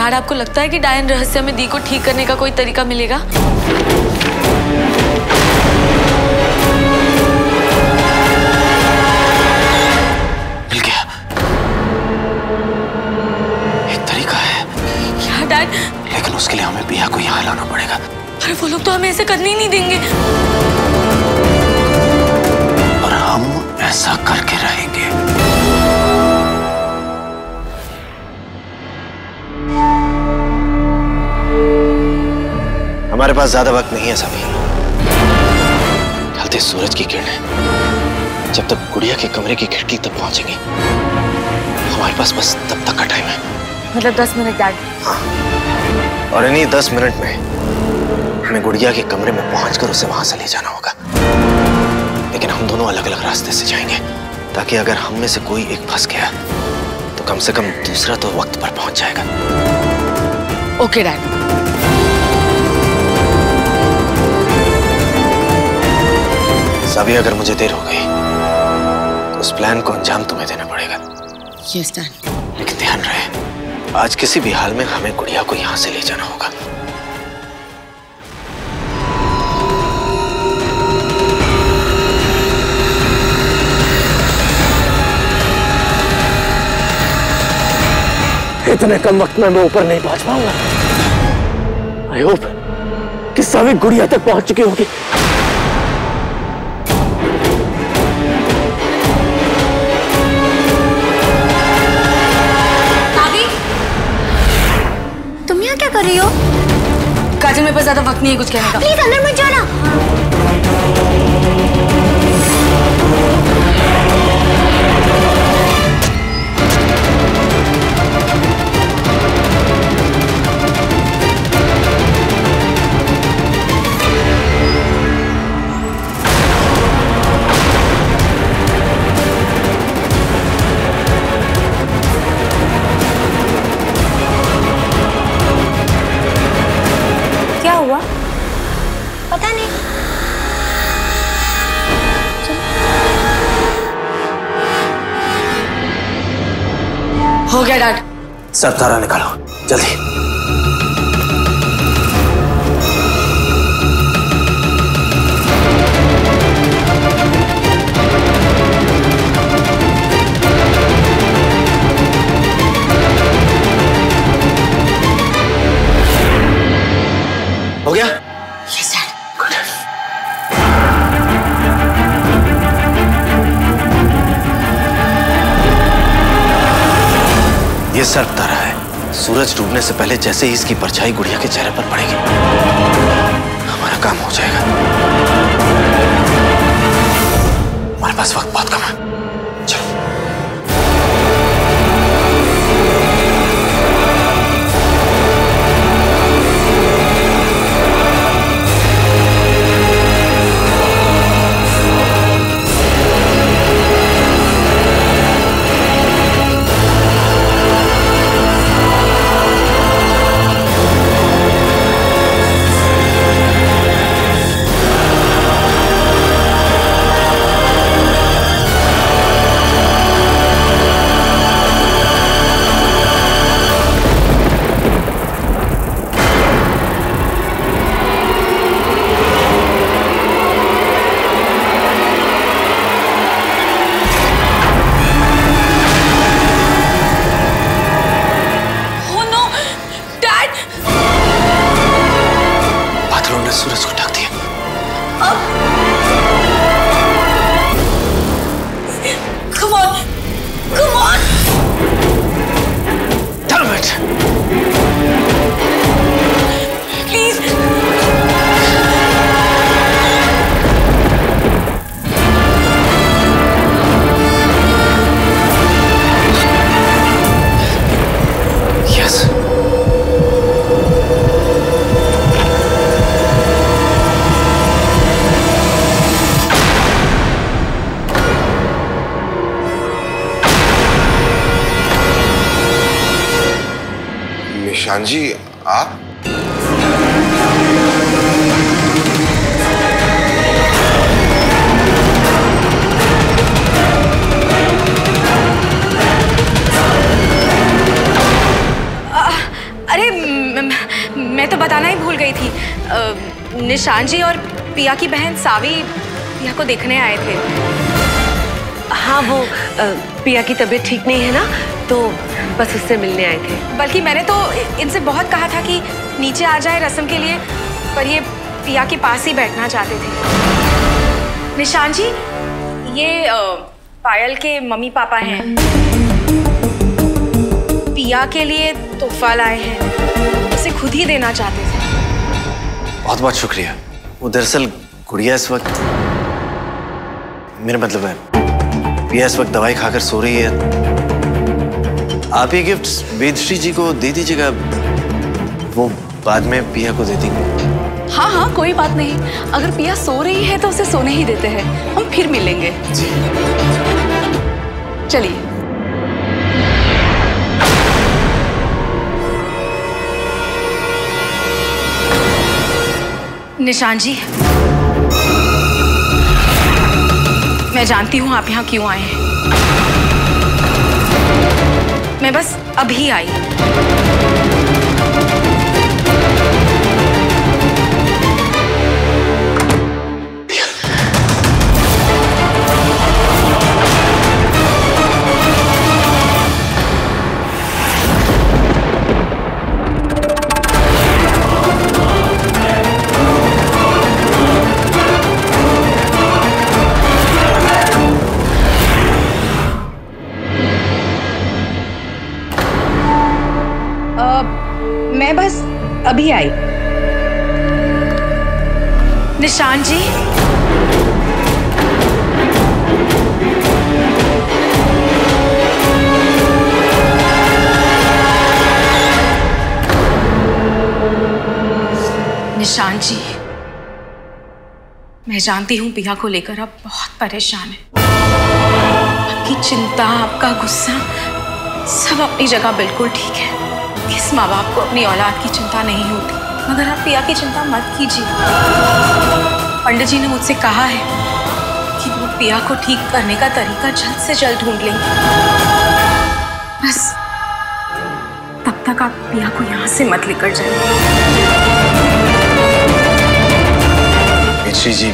Dad, आपको लगता है कि डायन रहस्य में दी को ठीक करने का कोई तरीका मिलेगा? मिल गया, एक तरीका है। क्या डैड? लेकिन उसके लिए हमें बिया को यहाँ लाना पड़ेगा। अरे वो लोग तो हमें ऐसे करने ही नहीं देंगे। और हम ऐसा करके रहेंगे। हमारे पास ज्यादा वक्त नहीं है सभी। ढलते सूरज की किरणें जब तक गुड़िया के कमरे की खिड़की तक पहुंचेंगी, हमारे पास बस तब तक का टाइम है। मतलब 10 मिनट डैड? हाँ, और इन्हीं 10 मिनट में हमें गुड़िया के कमरे में पहुंचकर उसे वहां से ले जाना होगा। लेकिन हम दोनों अलग अलग रास्ते से जाएंगे, ताकि अगर हम में से कोई एक फंस गया तो कम से कम दूसरा तो वक्त पर पहुंच जाएगा। Okay dad. सभी, अगर मुझे देर हो गई तो उस प्लान को अंजाम तुम्हें देना पड़ेगा। Yes dad. लेकिन ध्यान रहे, आज किसी भी हाल में हमें गुड़िया को यहां से ले जाना होगा। इतने कम वक्त में मैं ऊपर नहीं पहुंच पाऊंगा। आई होप कि सभी गुड़िया तक पहुंच चुकी होगी। भाभी, तुम यहाँ क्या कर रही हो? काजल, मेरे पास ज्यादा वक्त नहीं है कुछ कहने का। प्लीज अंदर मत जाना। क्या हुआ? पता नहीं। हो गया डैड। सब तारा निकालो जल्दी। हो गया? Yes dad. गुड। ये सर्प तारा है। सूरज डूबने से पहले जैसे ही इसकी परछाई गुड़िया के चेहरे पर पड़ेगी, हमारा काम हो जाएगा। हमारे पास वक्त बहुत कम है। चलो। सूरज को ढक दिया। Come on, come on. Damn it! Please. Yes. निशान जी, आप? अरे निशान जी और पिया की बहन सावी पिया को देखने आए थे। हाँ, वो पिया की तबीयत ठीक नहीं है ना, तो बस उससे मिलने आए थे। बल्कि मैंने तो इनसे बहुत कहा था कि नीचे आ जाए रस्म के लिए, पर ये पिया के पास ही बैठना चाहते थे। निशान जी, ये पायल के मम्मी पापा हैं। पिया के लिए तोहफा लाए हैं, उसे खुद ही देना चाहते थे। बहुत बहुत शुक्रिया। वो दरअसल गुड़िया इस वक्त, मेरा मतलब है पिया इस वक्त दवाई खाकर सो रही है। आप ये गिफ्ट वेदश्री जी को दे दीजिएगा, वो बाद में पिया को दे देंगे। हाँ हाँ, कोई बात नहीं। अगर पिया सो रही है तो उसे सोने ही देते हैं, हम फिर मिलेंगे। जी चलिए। निशान जी, मैं जानती हूँ आप यहाँ क्यों आए हैं। मैं बस अभी आई। मैं बस अभी आई। निशान जी, निशान जी, मैं जानती हूँ पिया को लेकर आप बहुत परेशान हैं। आपकी चिंता, आपका गुस्सा सब अपनी जगह बिल्कुल ठीक है। किस माँ बाप को अपनी औलाद की चिंता नहीं होती, मगर आप पिया की चिंता मत कीजिए। पंडित जी ने मुझसे कहा है कि वो पिया को ठीक करने का तरीका जल्द से जल्द ढूंढ लेंगे। बस तब तक आप पिया को यहाँ से मत लेकर जाइए। वेदश्री जी,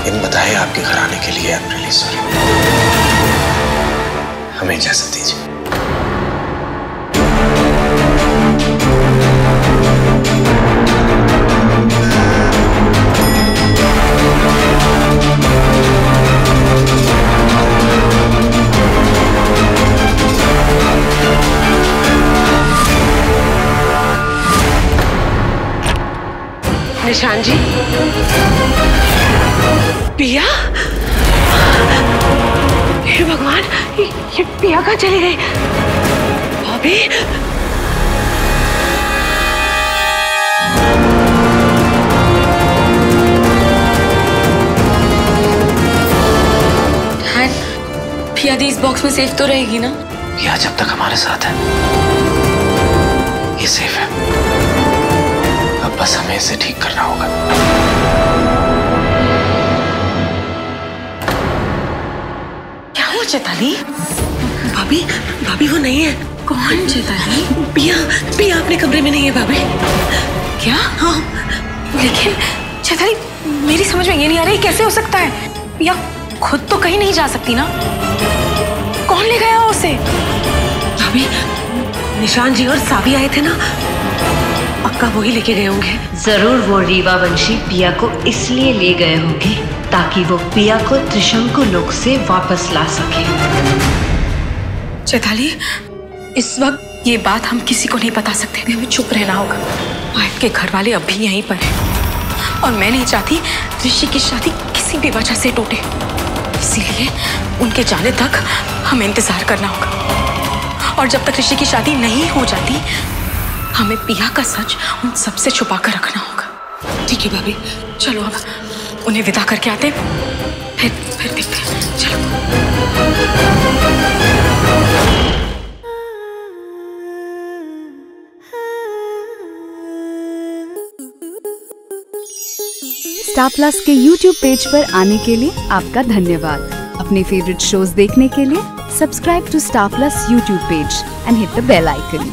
इन बताए आपके घर आने के लिए आई एम रियली सॉरी। हमें इजाजत दीजिए। निशान जी, पिया, हे भगवान, ये पिया कहाँ चली गई? भाभी, पिया दी इस बॉक्स में सेफ तो रहेगी ना? पिया जब तक हमारे साथ है ये सेफ है। अब बस हमें इसे ठीक करना होगा। क्या हुआ चैताली? भाभी, भाभी वो नहीं है। कौन चैताली? पिया अपने कमरे में नहीं है भाभी। क्या? हाँ, लेकिन चैताली, मेरी समझ में ये नहीं आ रही कैसे हो सकता है। पिया खुद तो कहीं नहीं जा सकती ना, कौन ले गया उसे? भाभी, निशान जी और सावी आए थे ना, पक्का वही लेके गए होंगे। जरूर वो रीवा वंशी पिया को इसलिए ले गए होंगे ताकि वो पिया को त्रिशंकु लोक से वापस ला सके। चैताली, इस वक्त ये बात हम किसी को नहीं बता सकते। हमें चुप रहना होगा। पायल के घर वाले अभी यहीं पर हैं और मैं नहीं चाहती ऋषि की शादी किसी भी वजह से टूटे, इसीलिए उनके जाने तक हमें इंतजार करना होगा। और जब तक ऋषि की शादी नहीं हो जाती, हमें पिया का सच उन सबसे छुपा कर रखना होगा। ठीक है भाभी, चलो अब उन्हें विदा करके आते, फिर देखते हैं। चलो। स्टार प्लस के YouTube पेज पर आने के लिए आपका धन्यवाद। अपने फेवरेट शोज देखने के लिए subscribe to star plus YouTube page and hit the bell icon.